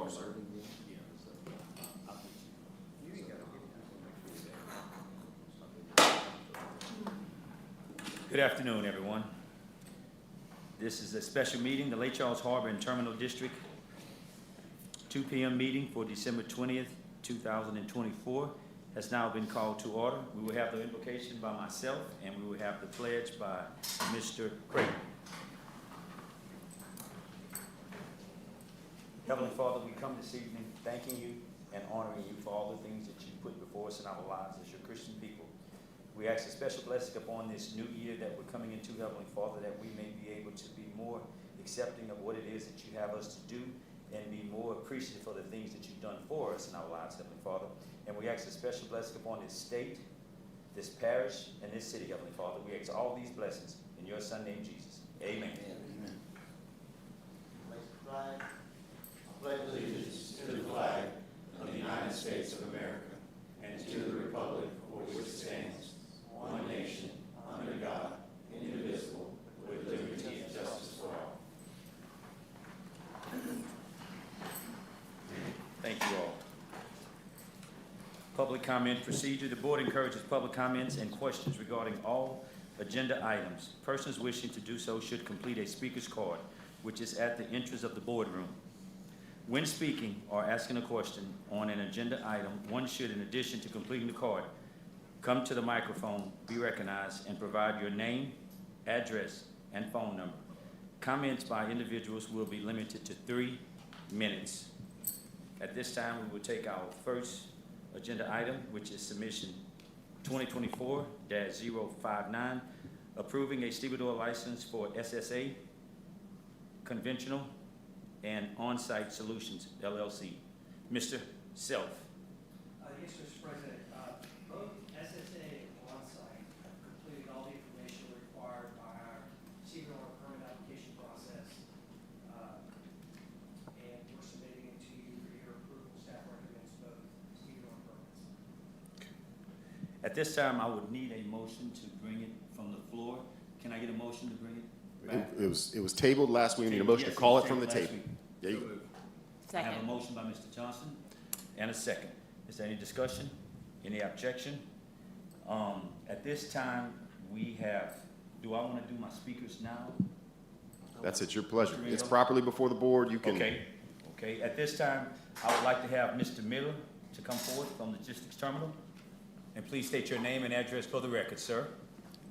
are, sir. Good afternoon, everyone. This is a special meeting, the Lake Charles Harbor and Terminal District 2 p.m. meeting for December 20th, 2024 has now been called to order. We will have the invocation by myself, and we will have the pledge by Mr. Creighton. Heavenly Father, we come this evening thanking you and honoring you for all the things that you put before us in our lives as your Christian people. We ask a special blessing upon this new year that we're coming into, Heavenly Father, that we may be able to be more accepting of what it is that you have us to do and be more appreciative for the things that you've done for us in our lives, Heavenly Father. And we ask a special blessing upon this state, this parish, and this city, Heavenly Father. We ask all these blessings in your Son named Jesus. Amen. Amen. Raise the flag. I pledge allegiance to the flag of the United States of America and to the republic for which it stands, one nation, under God, indivisible, with liberty and justice for all. Thank you all. Public comment procedure. The board encourages public comments and questions regarding all agenda items. Persons wishing to do so should complete a speaker's card, which is at the entrance of the boardroom. When speaking or asking a question on an agenda item, one should, in addition to completing the card, come to the microphone, be recognized, and provide your name, address, and phone number. Comments by individuals will be limited to 3 minutes. At this time, we will take our first agenda item, which is submission 2024-059, approving a stevedore license for SSA, Conventional, and On-Site Solutions, LLC. Mr. Self. Yes, Mr. President. Both SSA and On-Site have completed all the information required by our stevedore permit application process, and we're submitting it to you for your approval. Staff recommends both stevedore permits. At this time, I would need a motion to bring it from the floor. Can I get a motion to bring it back? It was tabled last week. We need a motion to Yes, call was it from the tabled last table. week. There you go. I have a Second. motion by Mr. Johnson and a second. Is there any discussion? Any objection? At this time, we have, do I want to do my speakers now? That's at your pleasure. It's properly before the board. You can. Okay. At this time, I would like to have Mr. Miller to come forward from Logistics Terminal. And please state your name and address for the record, sir.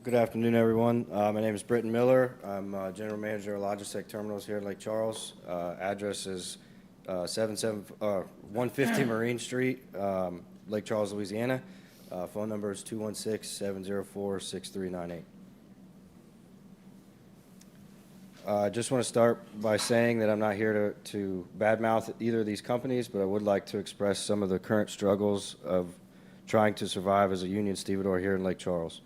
Good afternoon, everyone. My name is Britton Miller. I'm General Manager of Logistech Terminals here in Lake Charles. Address is 150 Marine Street, Lake Charles, Louisiana. Phone number is 216-704-6398. I just want to start by saying that I'm not here to badmouth either of these companies, but I would like to express some of the current struggles of trying to survive as a union stevedore here in Lake Charles.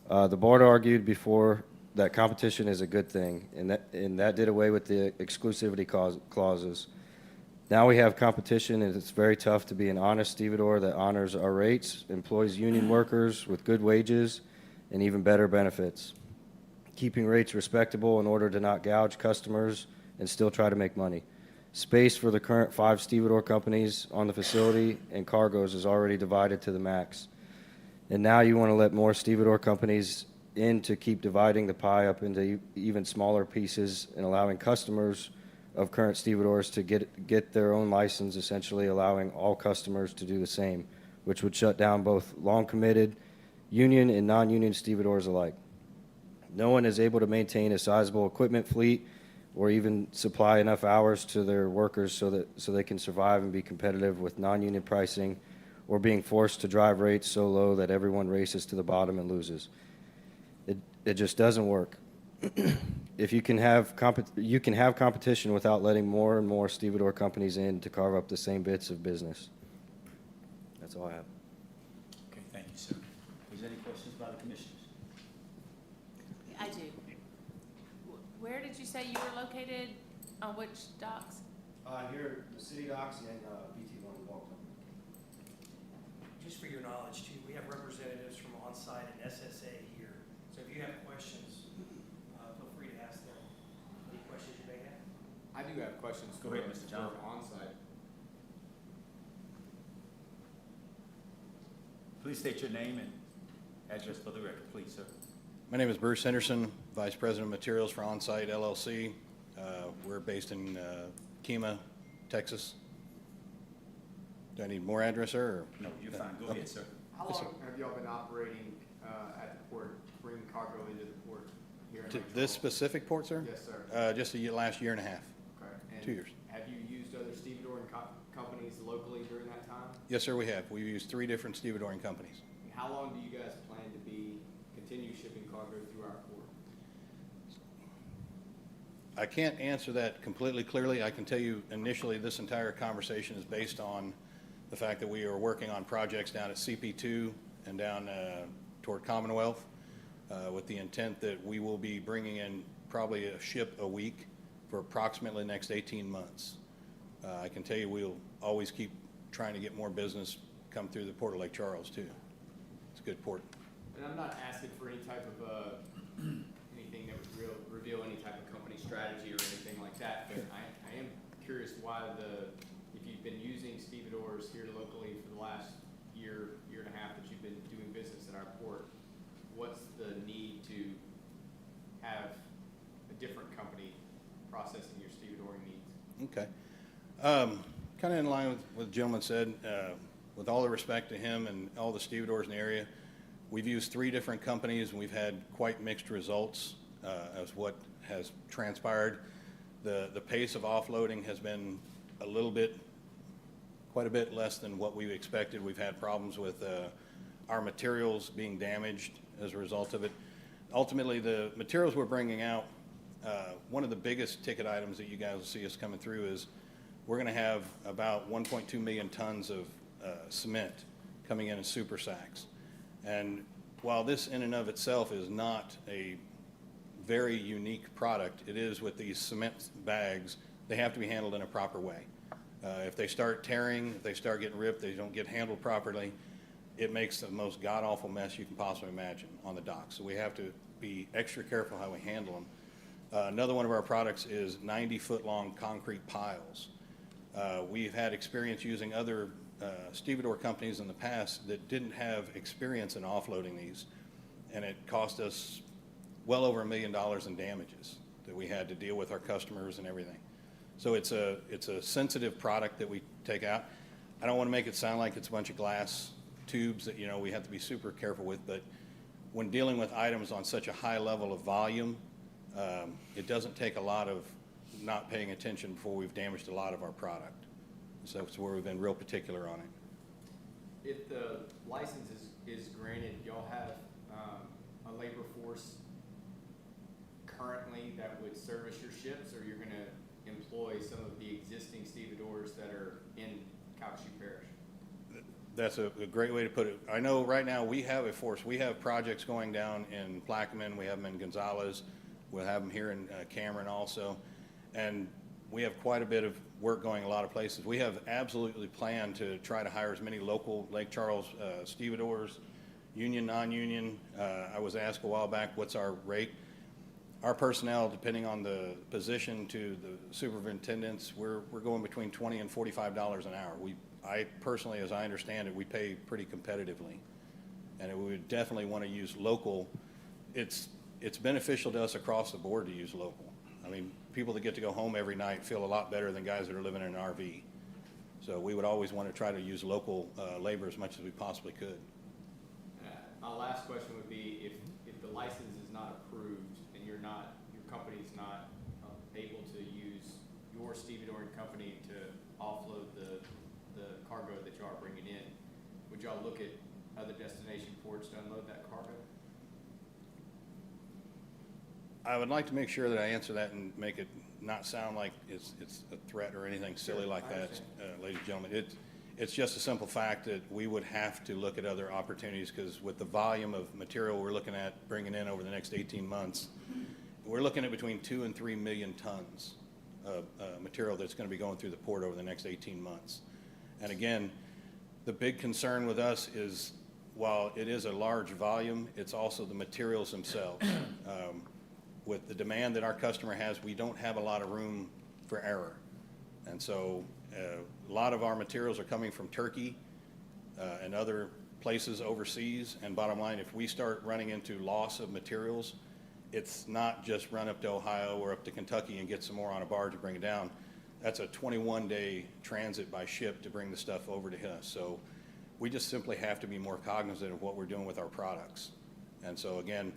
The board argued before that competition is a good thing, and that did away with the exclusivity clauses. Now we have competition, and it's very tough to be an honest stevedore that honors our rates, employs union workers with good wages, and even better benefits, keeping rates respectable in order to not gouge customers and still try to make money. Space for the current 5 stevedore companies on the facility and cargoes is already divided to the max. And now you want to let more stevedore companies in to keep dividing the pie up into even smaller pieces and allowing customers of current stevedores to get their own license, essentially allowing all customers to do the same, which would shut down both long-committed union and non-union stevedores alike. No one is able to maintain a sizable equipment fleet or even supply enough hours to their workers so they can survive and be competitive with non-union pricing, or being forced to drive rates so low that everyone races to the bottom and loses. It just doesn't work. If you can have competition without letting more and more stevedore companies in to carve up the same bits of business. That's all I have. Okay, thank you, sir. Is there any questions by the commissioners? I do. Where did you say you were located? On which docks? Here, the city docks and BT1 in Baltimore. Just for your knowledge, too, we have representatives from On-Site and SSA here. So if you have questions, feel free to ask them. Any questions you may have? I do have questions. Go ahead, Mr. John. For On-Site. Please state your name and address for the record, please, sir. My name is Bruce Henderson, Vice President of Materials for Onsite LLC. We're based in Kemah, Texas. Do I need more address, sir? Or? No, you're fine. Go ahead, sir. How long have y'all been operating at the port, bringing cargo into the port here in To Lake this Charles? specific port, sir? Yes, sir. Just the last year and a half. Okay. And 2 years. Have you used other stevedoring companies locally during that time? Yes, sir, we have. We've used 3 different stevedoring companies. And how long do you guys plan to continue shipping cargo through our port? I can't answer that completely clearly. I can tell you initially this entire conversation is based on the fact that we are working on projects down at CP2 and down toward Commonwealth with the intent that we will be bringing in probably a ship a week for approximately the next 18 months. I can tell you we'll always keep trying to get more business come through the Port of Lake Charles too. It's a good port. And I'm not asking for any type of anything that would reveal any type of company strategy or anything like that, but I am curious why if you've been using stevedores here locally for the last year and a half that you've been doing business in our port, what's the need to have a different company processing your stevedoring needs? Okay. Kind of in line with what the gentleman said, with all the respect to him and all the stevedores in the area, we've used 3 different companies and we've had quite mixed results as what has transpired. The pace of offloading has been quite a bit less than what we expected. We've had problems with our materials being damaged as a result of it. Ultimately, the materials we're bringing out, one of the biggest ticket items that you guys will see us coming through is we're going to have about 1.2 million tons of cement coming in super sacks. And while this in and of itself is not a very unique product, it is with these cement bags, they have to be handled in a proper way. If they start tearing, if they start getting ripped, they don't get handled properly, it makes the most god-awful mess you can possibly imagine on the dock. So we have to be extra careful how we handle them. Another one of our products is 90-foot-long concrete piles. We've had experience using other stevedore companies in the past that didn't have experience in offloading these, and it cost us well over $1 million in damages that we had to deal with our customers and everything. So it's a sensitive product that we take out. I don't want to make it sound like it's a bunch of glass tubes that we have to be super careful with, but when dealing with items on such a high level of volume, it doesn't take a lot of not paying attention before we've damaged a lot of our product. So that's where we've been real particular on it. If the license is granted, y'all have a labor force currently that would service your ships, or you're going to employ some of the existing stevedores that are in Calcasieu Parish? That's a great way to put it. I know right now we have a force. We have projects going down in Plaquemine. We have them in Gonzales. We'll have them here in Cameron also. And we have quite a bit of work going a lot of places. We have absolutely planned to try to hire as many local Lake Charles stevedores, union, non-union. I was asked a while back, what's our rate? Our personnel, depending on the position to the superintendents, we're going between $20 and $45 an hour. I personally, as I understand it, we pay pretty competitively, and we would definitely want to use local. It's beneficial to us across the board to use local. I mean, people that get to go home every night feel a lot better than guys that are living in an RV. So we would always want to try to use local labor as much as we possibly could. My last question would be, if the license is not approved and your company's not able to use your stevedoring company to offload the cargo that y'all are bringing in, would y'all look at other destination ports to unload that cargo? I would like to make sure that I answer that and make it not sound like it's a threat or anything silly like that, ladies and gentlemen. It's just a simple fact that we would have to look at other opportunities, because with the volume of material we're looking at bringing in over the next 18 months, we're looking at between 2 and 3 million tons of material that's going to be going through the port over the next 18 months. And again, the big concern with us is, while it is a large volume, it's also the materials themselves. With the demand that our customer has, we don't have a lot of room for error. And so a lot of our materials are coming from Turkey and other places overseas, and bottom line, if we start running into loss of materials, it's not just run up to Ohio or up to Kentucky and get some more on a barge and bring it down. That's a 21-day transit by ship to bring the stuff over to us. So we just simply have to be more cognizant of what we're doing with our products. And so again,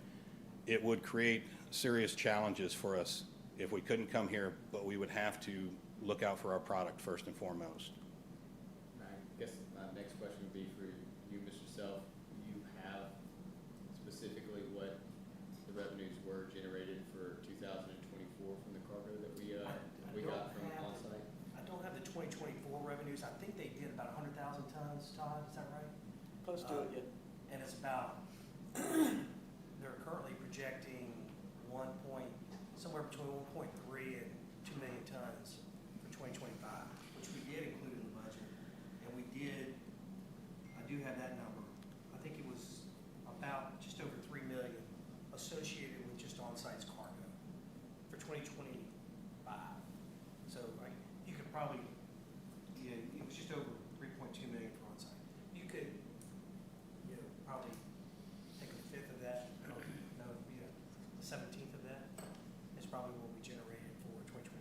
it would create serious challenges for us if we couldn't come here, but we would have to look out for our product first and foremost. I guess my next question would be for you, Mr. Self. You have specifically what the revenues were generated for 2024 from the cargo that we got from on-site? I don't have the 2024 revenues. I think they did about 100,000 tons, Todd, is that right? Close to it, yeah. And it's about, they're currently projecting somewhere between 1.3 and 2 million tons for 2025, which we did include in the budget. And I do have that number. I think it was about just over 3 million associated with just on-site cargo for 2025. So you could probably, it was just over 3.2 million for on-site. You could, probably take a fifth of that, no, a 17th of that is probably what we generated for 2024.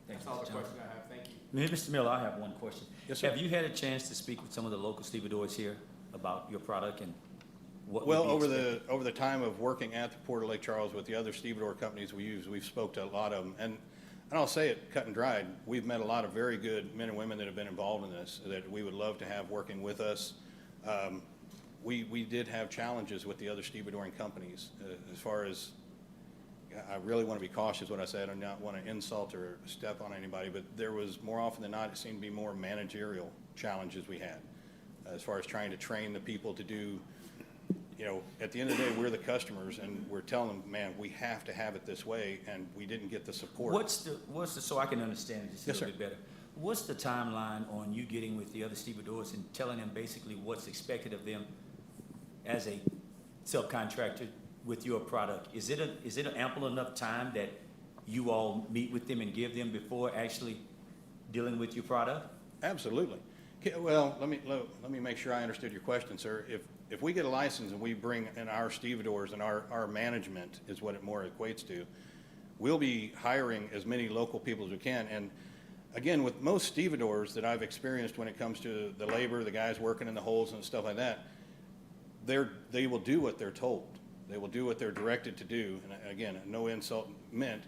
That's all the question I have. Thank you. Mr. Miller, I have one question. Yes, sir. Have you had a chance to speak with some of the local stevedores here about your product and what would Well, be expected? over the time of working at the Port of Lake Charles with the other stevedore companies we use, we've spoke to a lot of them. And I'll say it cut and dried, we've met a lot of very good men and women that have been involved in this that we would love to have working with us. We did have challenges with the other stevedoring companies as far as, I really want to be cautious what I say. I do not want to insult or step on anybody, but there was more often than not, it seemed to be more managerial challenges we had as far as trying to train the people to do, at the end of the day, we're the customers and we're telling them, man, we have to have it this way, and we didn't get the support. What's the, so I can understand it just a Yes, little sir. bit better. What's the timeline on you getting with the other stevedores and telling them basically what's expected of them as a subcontractor with your product? Is it an ample enough time that you all meet with them and give them before actually dealing with your product? Absolutely. Well, let me make sure I understood your question, sir. If we get a license and we bring in our stevedores and our management is what it more equates to, we'll be hiring as many local people as we can. And again, with most stevedores that I've experienced when it comes to the labor, the guys working in the holes and stuff like that, they will do what they're told. They will do what they're directed to do. And again, no insult meant,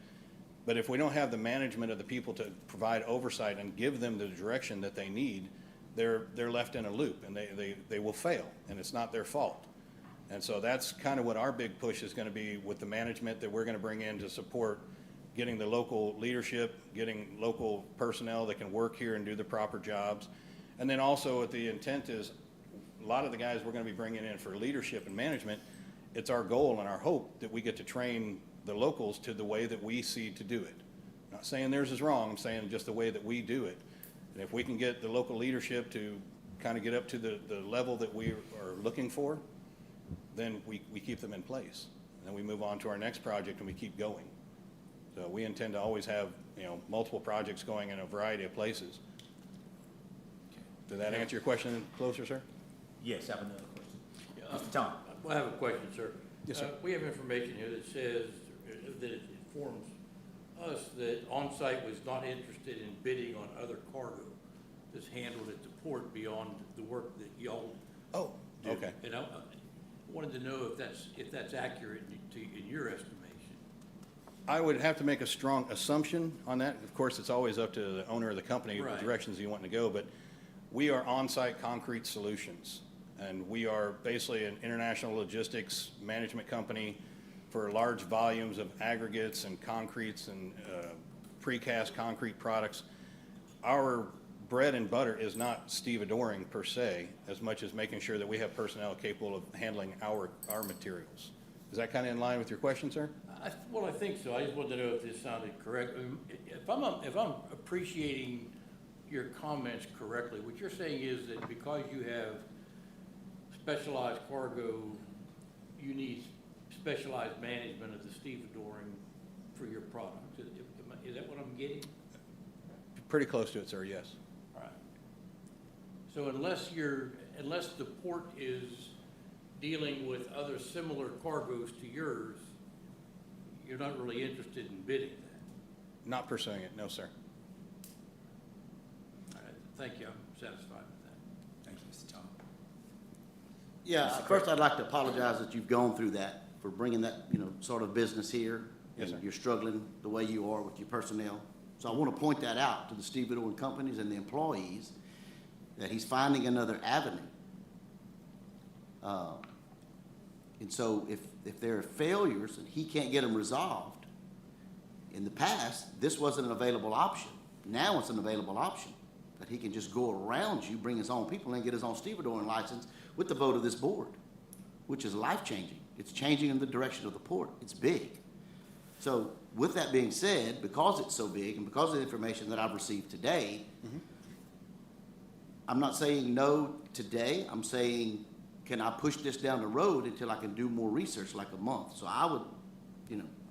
but if we don't have the management of the people to provide oversight and give them the direction that they need, they're left in a loop, and they will fail, and it's not their fault. And so that's kind of what our big push is going to be with the management that we're going to bring in to support getting the local leadership, getting local personnel that can work here and do the proper jobs. And then also what the intent is, a lot of the guys we're going to be bringing in for leadership and management, it's our goal and our hope that we get to train the locals to the way that we see to do it. I'm not saying theirs is wrong, I'm saying just the way that we do it. And if we can get the local leadership to kind of get up to the level that we are looking for, then we keep them in place. And then we move on to our next project and we keep going. So we intend to always have, multiple projects going in a variety of places. Did that answer your question closer, sir? Yes, I have another question. Mr. Tom? I have a question, sir. Yes, sir. We have information here that says, that it informs us that On-Site was not interested in bidding on other cargo that's handled at the port beyond the work that y'all Oh, do. okay. And I wanted to know if that's accurate in your estimation. I would have to make a strong assumption on that. Of course, it's always up to the owner of the company, what Right. directions you want to go, but we are On-Site Concrete Solutions. And we are basically an international logistics management company for large volumes of aggregates and concretes and precast concrete products. Our bread and butter is not stevedoring per se, as much as making sure that we have personnel capable of handling our materials. Is that kind of in line with your question, sir? Well, I think so. I just wanted to know if this sounded correct. If I'm appreciating your comments correctly, what you're saying is that because you have specialized cargo, you need specialized management of the stevedoring for your products. Is that what I'm getting? Pretty close to it, sir, yes. All right. So unless you're, unless the port is dealing with other similar cargoes to yours, you're not really interested in bidding that. Not pursuing it, no, sir. All right, thank you, I'm satisfied with that. Thank you, Mr. Tom. Yeah, first I'd like to apologize that you've gone through that, for bringing that, sort of business here. Yes, sir. And you're struggling the way you are with your personnel. So I want to point that out to the stevedore and companies and the employees, that he's finding another avenue. And so if there are failures and he can't get them resolved, in the past, this wasn't an available option. Now it's an available option, that he can just go around you, bring his own people, and get his own stevedoring license with the vote of this board, which is life-changing. It's changing in the direction of the port. It's big. So with that being said, because it's so big and because of the information that I've received today, I'm not saying no today. I'm saying, can I push this down the road until I can do more research, like a month? So I would,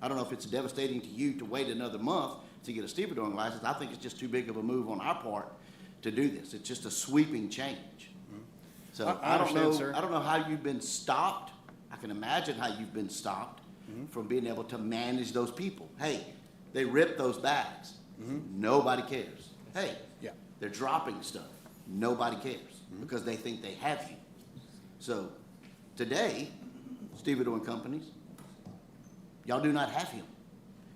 I don't know if it's devastating to you to wait another month to get a stevedoring license. I think it's just too big of a move on our part to do this. It's just a sweeping change. So I I don't know, understand, sir. I don't know how you've been stopped. I can imagine how you've been stopped from being able to manage those people. Hey, they ripped those bags. Nobody cares. Hey, Yeah. they're dropping stuff. Nobody cares because they think they have you. So today, stevedore and companies, y'all do not have him.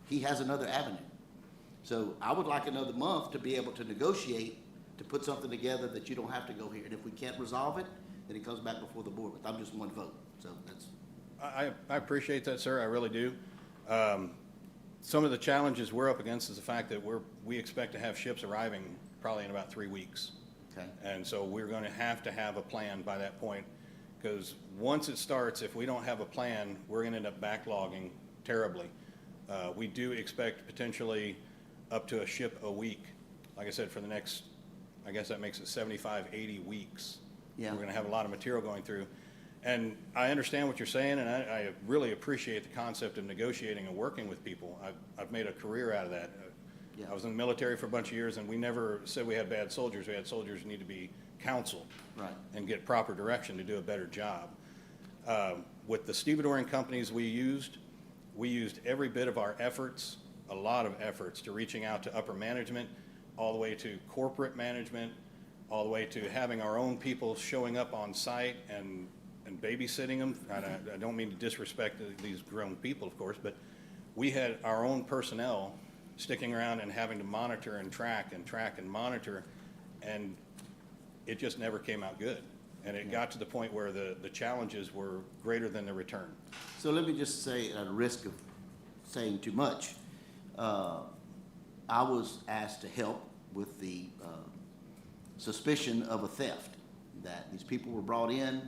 He has another avenue. So I would like another month to be able to negotiate, to put something together that you don't have to go here. And if we can't resolve it, then it comes back before the board. But I'm just one vote. So that's, I appreciate that, sir, I really do. Some of the challenges we're up against is the fact that we expect to have ships arriving probably in about 3 weeks. okay. And so we're going to have a plan by that point, because once it starts, if we don't have a plan, we're going to end up backlogging terribly. We do expect potentially up to a ship a week. Like I said, for the next, I guess that makes it 75, 80 weeks. Yeah. We're going to have a lot of material going through. And I understand what you're saying, and I really appreciate the concept of negotiating and working with people. I've made a career out of that. Yeah. I was in the military for a bunch of years, and we never said we had bad soldiers. We had soldiers who need to be counseled Right. and get proper direction to do a better job. With the stevedoring companies we used every bit of our efforts, a lot of efforts, to reaching out to upper management, all the way to corporate management, all the way to having our own people showing up on site and babysitting them. I don't mean to disrespect these grown people, of course, but we had our own personnel sticking around and having to monitor and track and monitor, and it just never came out good. And it got to the point where the challenges were greater than the return. So let me just say, at the risk of saying too much, I was asked to help with the suspicion of a theft, that these people were brought in,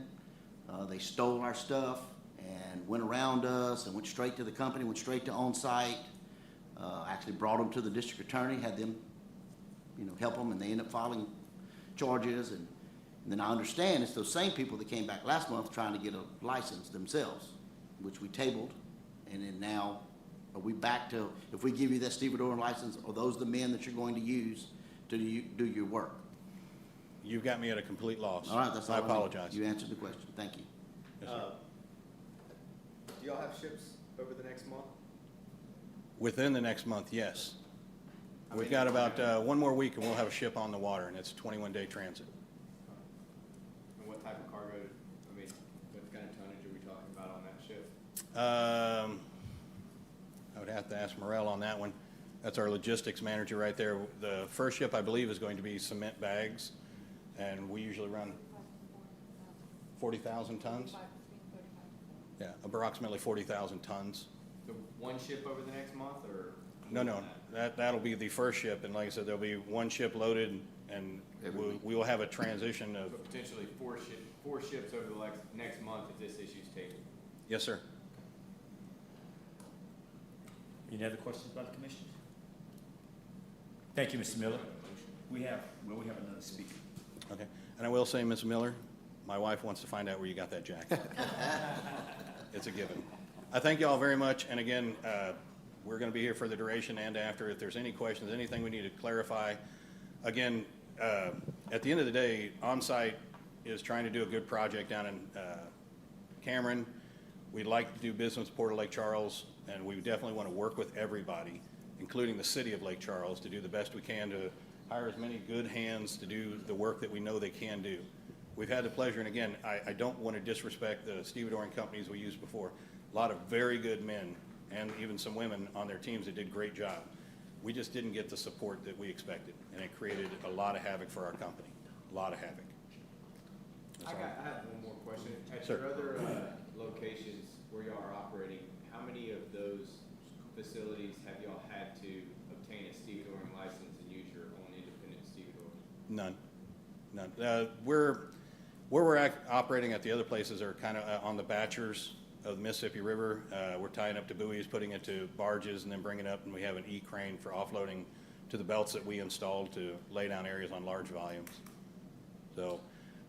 they stole our stuff and went around us and went straight to the company, went straight to on-site, actually brought them to the district attorney, had them, help them, and they ended up filing charges. And then I understand it's those same people that came back last month trying to get a license themselves, which we tabled. And then now, are we back to, if we give you that stevedoring license, are those the men that you're going to use to do your work? You've got me at a complete loss. All right, that's all I need. apologize. You answered the question. Thank you. Yes, sir. Do y'all have ships over the next month? Within the next month, yes. I We've mean, got about 1 more week and we'll have a ship on the water, and it's a 21-day transit. And what type of cargo, what kind of tonnage are we talking about on that ship? I would have to ask Morel on that one. That's our logistics manager right there. The first ship, I believe, is going to be cement bags, and we usually run 40,000 tons? Yeah, approximately 40,000 tons. So one ship over the next month, or? No, that'll be the first ship, and like I said, there'll be 1 ship loaded, and we will have a transition So of, potentially four ships over the next month if this issue's taken. yes, sir. Any other questions by the commissioners? Thank you, Mr. Miller. We have another speaker. Okay, and I will say, Ms. Miller, my wife wants to find out where you got that jacket. It's a given. I thank you all very much, and again, we're going to be here for the duration and after. If there's any questions, anything we need to clarify, again, at the end of the day, on-site is trying to do a good project down in Cameron. We'd like to do business with Port of Lake Charles, and we definitely want to work with everybody, including the city of Lake Charles, to do the best we can to hire as many good hands to do the work that we know they can do. We've had the pleasure, and again, I don't want to disrespect the stevedoring companies we used before. A lot of very good men and even some women on their teams that did a great job. We just didn't get the support that we expected, and it created a lot of havoc for our company, a lot of havoc. I have one more question. At Sir. your other locations where y'all are operating, how many of those facilities have y'all had to obtain a stevedoring license and use your own independent stevedore? None, none. Where we're operating at the other places are kind of on the batchers of the Mississippi River. We're tying up to buoys, putting it to barges, and then bringing it up, and we have an E-crane for offloading to the belts that we installed to lay down areas on large volumes. So,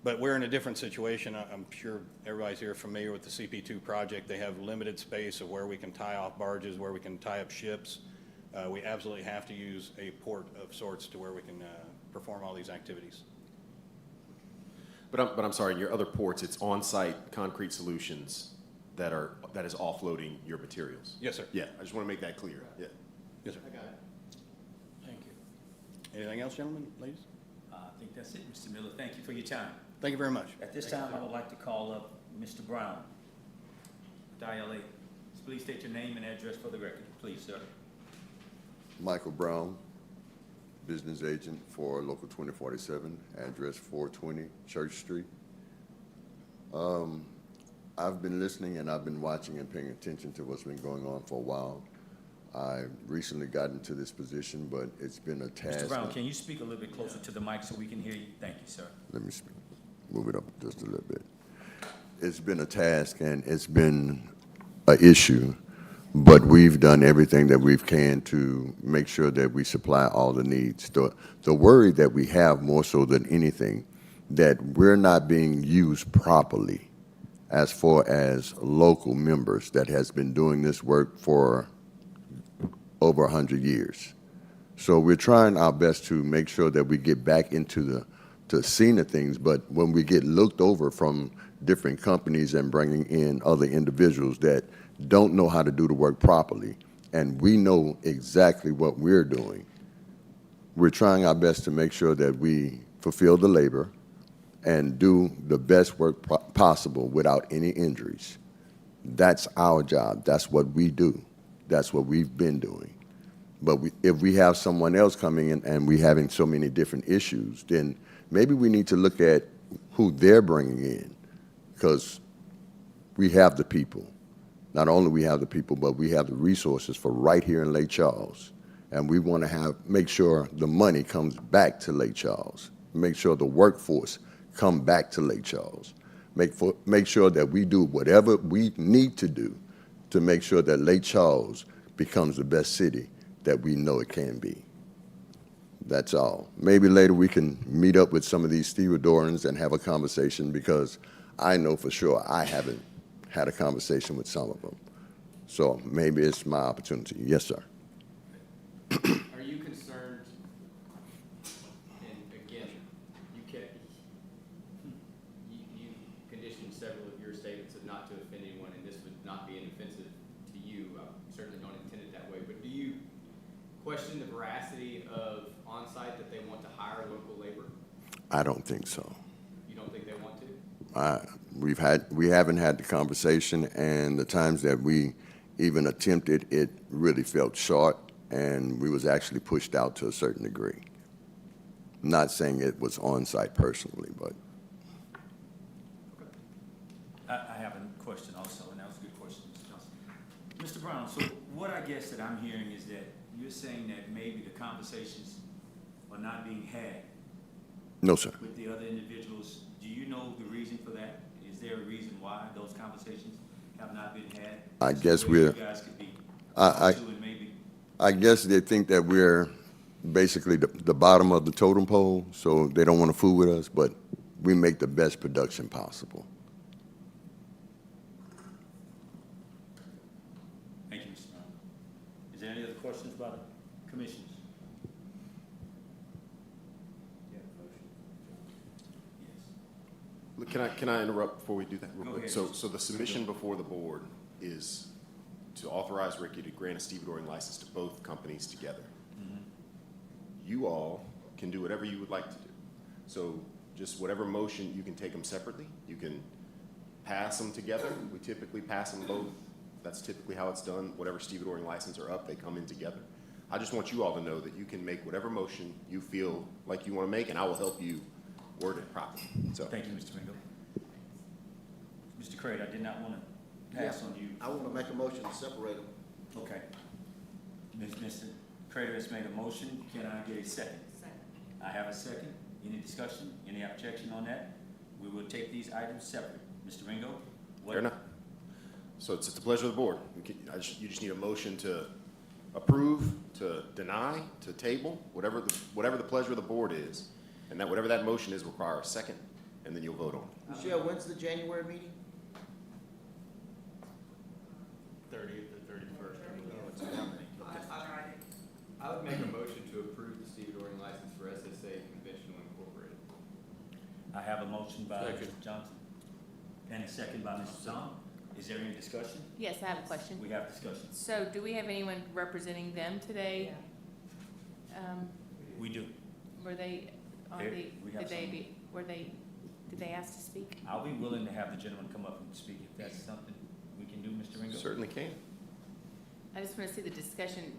but we're in a different situation. I'm sure everybody's here familiar with the CP2 project. They have limited space of where we can tie off barges, where we can tie up ships. We absolutely have to use a port of sorts to where we can perform all these activities. But I'm sorry, in your other ports, it's on-site concrete solutions that is offloading your materials. Yes, sir. Yeah, I just want to make that clear. Yeah. Yes, sir. I got it. Thank you. Anything else, gentlemen, ladies? I think that's it, Mr. Miller. Thank you for your time. Thank you very much. At this time, I would like to call up Mr. Brown. Dial 8. Please state your name and address for the record, please, sir. Michael Brown, business agent for Local 2047, address 420 Church Street. I've been listening and I've been watching and paying attention to what's been going on for a while. I recently got into this position, but it's been a task. Mr. Brown, can you speak a little bit closer to the mic so we can hear you? Thank you, sir. Let me move it up just a little bit. It's been a task and it's been an issue, but we've done everything that we can to make sure that we supply all the needs. The worry that we have more so than anything, that we're not being used properly as far as local members that has been doing this work for over 100 years. So we're trying our best to make sure that we get back into the scene of things, but when we get looked over from different companies and bringing in other individuals that don't know how to do the work properly, and we know exactly what we're doing, we're trying our best to make sure that we fulfill the labor and do the best work possible without any injuries. That's our job. That's what we do. That's what we've been doing. But if we have someone else coming in and we having so many different issues, then maybe we need to look at who they're bringing in, because we have the people. Not only we have the people, but we have the resources for right here in Lake Charles. And we want to make sure the money comes back to Lake Charles. Make sure the workforce come back to Lake Charles. Make sure that we do whatever we need to do to make sure that Lake Charles becomes the best city that we know it can be. That's all. Maybe later we can meet up with some of these stevedorans and have a conversation, because I know for sure I haven't had a conversation with some of them. So maybe it's my opportunity. Yes, sir. Are you concerned, and again, you conditioned several of your statements of not to offend anyone, and this would not be inoffensive to you. I certainly don't intend it that way, but do you question the veracity of on-site that they want to hire local labor? I don't think so. You don't think they want to? We haven't had the conversation, and the times that we even attempted, it really felt short, and we was actually pushed out to a certain degree. Not saying it was on-site personally, but. I have a question also, and that was a good question, Mr. Johnson. Mr. Brown, so what I guess that I'm hearing is that you're saying that maybe the conversations are not being had No, sir. with the other individuals. Do you know the reason for that? Is there a reason why those conversations have not been had? I So guess where you we're- guys could be I- talked to and maybe. I guess they think that we're basically the bottom of the totem pole, so they don't want to fool with us, but we make the best production possible. Thank you, Mr. Brown. Is there any other questions by the commissioners? Yes. Can I interrupt before we do that real Go quick? ahead. So the submission before the board is to authorize Ricky to grant a stevedoring license to both companies together. You all can do whatever you would like to do. So just whatever motion, you can take them separately. You can pass them together. We typically pass them both. That's typically how it's done. Whatever stevedoring license are up, they come in together. I just want you all to know that you can make whatever motion you feel like you want to make, and I will help you word it properly. So Thank you, Mr. Ringo. Mr. Craig, I did not want to pass on you. I want to make a motion to separate them. Okay. Mr. Craig has made a motion. Can I get a second? Second. I have a second. Any discussion? Any objection on that? We will take these items separate. Mr. Ringo? what- fair enough. So it's at the pleasure of the board. You just need a motion to approve, to deny, to table, whatever the pleasure of the board is. And that, whatever that motion is, will require a second, and then you'll vote on it. Michelle, when's the January meeting? 30th or 31st. I I would make a motion to approve the stevedoring license for SSA Conventional Incorporated. I have a motion by Second. Mr. Johnson and a second by Mr. Song. Is there any discussion? Yes, I have a question. We have discussion. So do we have anyone representing them today? We do. Were they on Here, the, we have did they ask to speak? I'll be willing to have the gentleman come up and speak if that's something we can do, Mr. Ringo. Certainly can. I just want to see the discussion.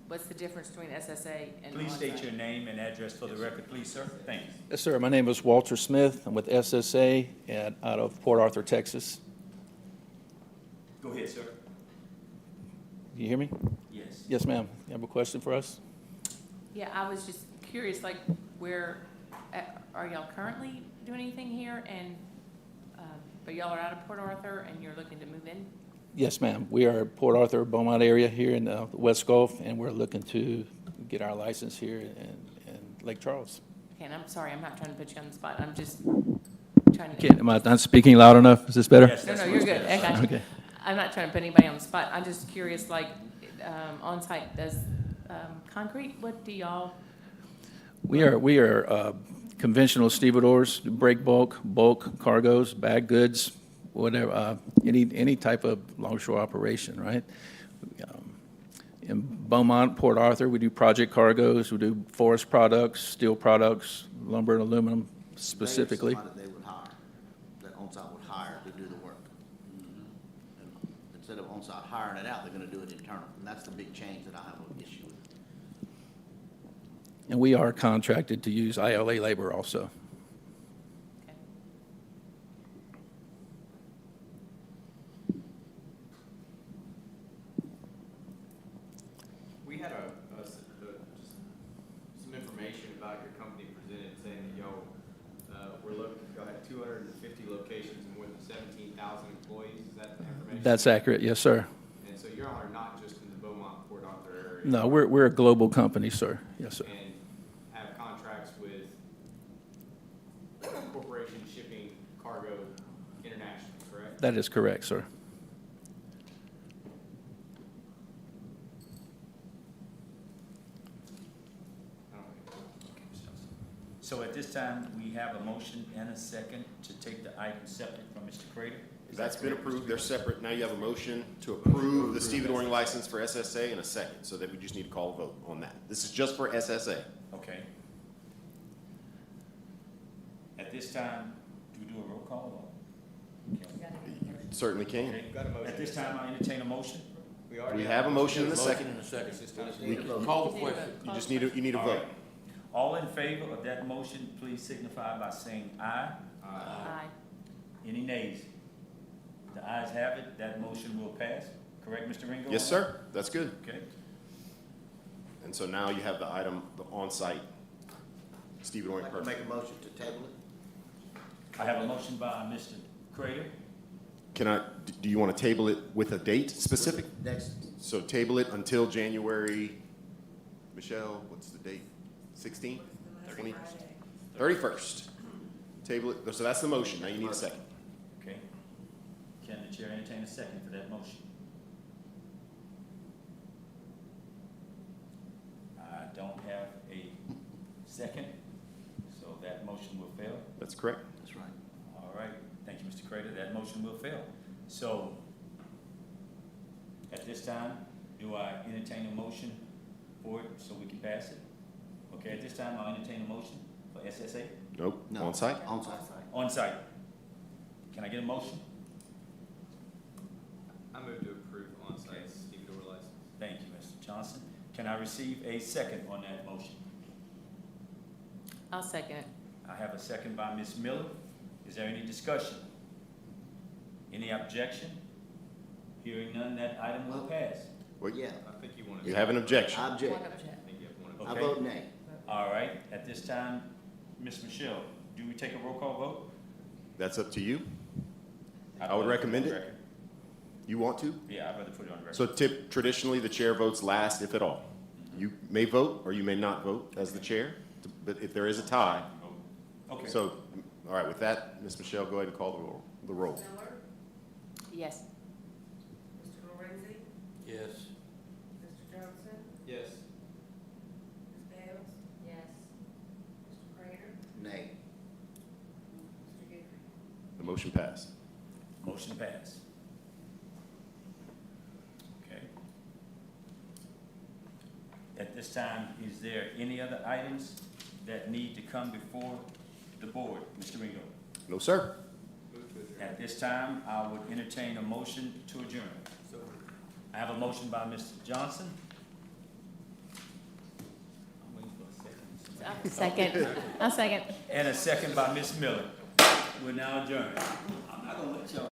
What's the difference between SSA and Please state on-site? your name and address for the record, please, sir. Thank you. Yes, sir. My name is Walter Smith. I'm with SSA out of Port Arthur, Texas. Go ahead, sir. You hear me? Yes. Yes, ma'am. You have a question for us? Yeah, I was just curious, like, where, are y'all currently doing anything here? And, but y'all are out of Port Arthur and you're looking to move in? Yes, ma'am. We are Port Arthur, Beaumont area here in the West Gulf, and we're looking to get our license here in Lake Charles. Okay, and I'm sorry, I'm not trying to put you on the spot. I'm just trying to. Am I not speaking loud enough? Is this better? Yes, No, that's no, much you're good. better, sir. Okay. Okay. I'm not trying to put anybody on the spot. I'm just curious, like, on-site does concrete, what do y'all, We are conventional stevedores, break bulk cargoes, bag goods, whatever, any type of longshore operation, right? In Beaumont, Port Arthur, we do project cargoes, we do forest products, steel products, lumber and aluminum specifically. Somebody they would hire, that on-site would hire to do the work. And instead of on-site hiring it out, they're gonna do it internal, and that's the big change that I have an issue with. And we are contracted to use ILA labor also. okay. We had just some information about your company presented saying that y'all y'all had 250 locations and more than 17,000 employees. Is that the information? That's accurate, yes, sir. And so y'all are not just in the Beaumont, Port Arthur area? No, we're a global company, sir. Yes, sir. And have contracts with corporations shipping cargo internationally, correct? That is correct, sir. I don't think- So at this time, we have a motion and a second to take the item separate from Mr. Crater. Is that That's been correct, Mr. approved. They're Ringo? separate. Now you have a motion to approve the stevedoring license for SSA in a second, so that we just need to call a vote on that. This is just for SSA. Okay. At this time, do we do a roll call? You certainly can. Okay. Got a motion. At this time, I entertain a motion. already We have a motion in a Motion second. and a second. It's just time to- We can call the question. You just need you need a All vote. right. All in favor of that motion, please signify by saying aye. Aye. Any nays? The ayes have it, that motion will pass. Correct, Mr. Ringo? Yes, sir. That's good. Okay. And so now you have the item, the on-site stevedoring I'd like to permit. make a motion to table it. I have a motion by Mr. Crater. Do you want to table it with a date specific? Next, So table it until January, Michelle, what's the date? 16th? 31st. Table it, so that's the motion. Now you need a second. Okay. Can the chair entertain a second for that motion? I don't have a second, so that motion will fail. That's correct. that's right. All right. Thank you, Mr. Crater. That motion will fail. So, at this time, do I entertain a motion for it so we can pass it? Okay, at this time, I'll entertain a motion for SSA Nope, No. on site? On-site. on site. Can I get a motion? I move to approve on-site stevedore license. Thank you, Mr. Johnson. Can I receive a second on that motion? I'll second it. I have a second by Ms. Miller. Is there any discussion? Any objection? Hearing none, that item will pass. Well, Yeah, I think you want to. you have an objection. I object. One object. I think you have one. I Okay. vote nay. All right, at this time, Ms. Michelle, do we take a roll call vote? That's up to you. I would recommend it. You want to? Yeah, I'd rather put it on record. So traditionally, the chair votes last, if at all. You may vote or you may not vote as the chair, but if there is a tie. Okay. So, all right, with that, Ms. Michelle, go ahead and call the roll. Miller, Yes. Mr. Lorenzi, Yes. Mr. Johnson, Yes. Ms. Bales, Yes. Mr. Prater, Nay. Mr. Guthrie. The motion passed. Motion passed. Okay. At this time, is there any other items that need to come before the board? Mr. Ringo? No, sir. Move to adjourn. At this time, I would entertain a motion to adjourn. So I have a motion by Mr. Johnson. I'm waiting for a second. I'll second. I'll second. And a second by Ms. Miller. We're now adjourned. I'm not gonna let y'all